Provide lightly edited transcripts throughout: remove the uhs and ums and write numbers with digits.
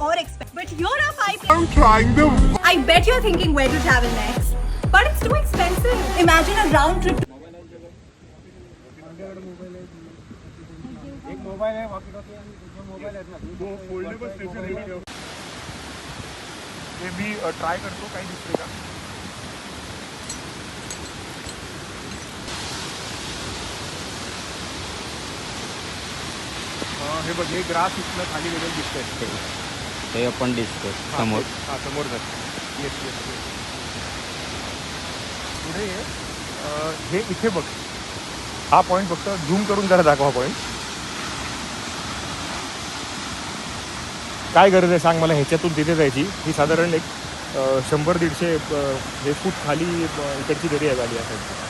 or expensive. But here are 5 I'm trying to. I bet you're thinking where to travel next. But it's too expensive. Imagine a round trip. एक mobile आहे, walkie-talkie आणि दोन mobile आहेत ना, दो foldable station आहे. हे मी try करतो, काही दिसते का? हे बघ, हे ग्रास इथलं खाली वेगळं दिसतंय. ते आपण दिसतो समोर. समोर जात. येस. पुढे हे इथे बघ, हा पॉईंट फक्त झूम करून जरा दाखवा पॉईंट. काय गरज आहे सांग मला ह्याच्यातून तिथे जायची? ही साधारण एक 100-150 हे फूट खाली इकडची दरी आहे गाडी असायची.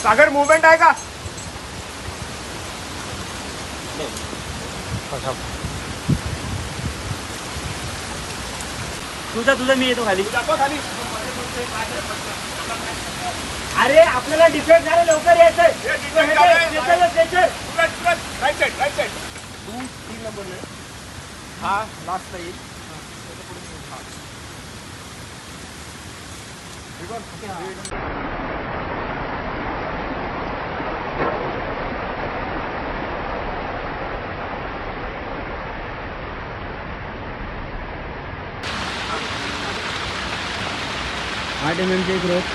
सागर मूवमेंट आहे का? तुझं मी येतो खाली. खाली. अरे आपल्याला डिफेक्ट झालं, लवकर यायचंय. राईट साईड 2-3 नंबर हा लास्ट येईल. चे ग्रोथ.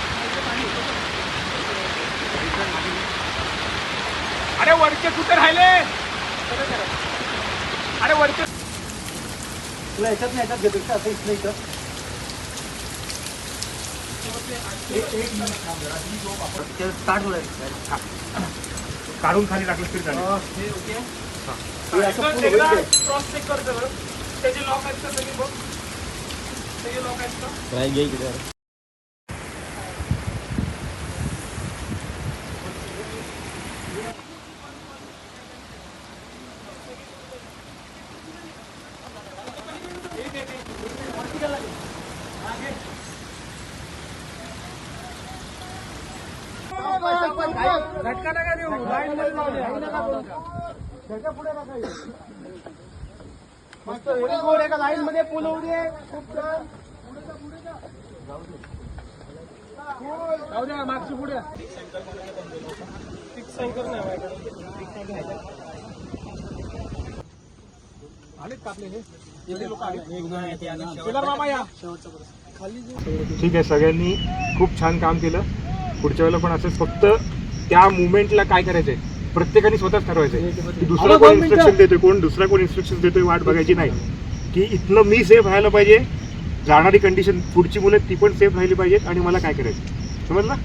अरे वरचे कुठे राहिले? अरे वरचे तुला याच्यात नाही, याच्यात घेतो असं इथलं इथं. स्टार्ट होईल. काढून खाली टाकलं तरी चालेल. क्रॉस चेक करतो बरं. त्याचे लॉक आहेत का सगळे बघ. त्याचे लॉक आहेत का? काय घे इकडे. झटका नका देऊ. लाईन मध्ये मस्त व्हेरी गुड. एका लाईन मध्ये पूल उडी आहे. खूप छान. जाऊ द्या, मागची पुढे आलेत का आपले हे लोक मामा या. ठीक आहे. सगळ्यांनी खूप छान काम केलं. पुढच्या वेळेला पण असंच, फक्त त्या मुवमेंटला काय करायचंय प्रत्येकाने स्वतःच ठरवायचंय की दुसरा कोण इन्स्ट्रक्शन देतोय, दुसरा कोण इन्स्ट्रक्शन देतोय वाट बघायची नाही. की इथलं मी सेफ राहायला पाहिजे, जाणारी कंडिशन पुढची मुलं ती पण सेफ राहिली पाहिजेत आणि मला काय करायचं समजलं.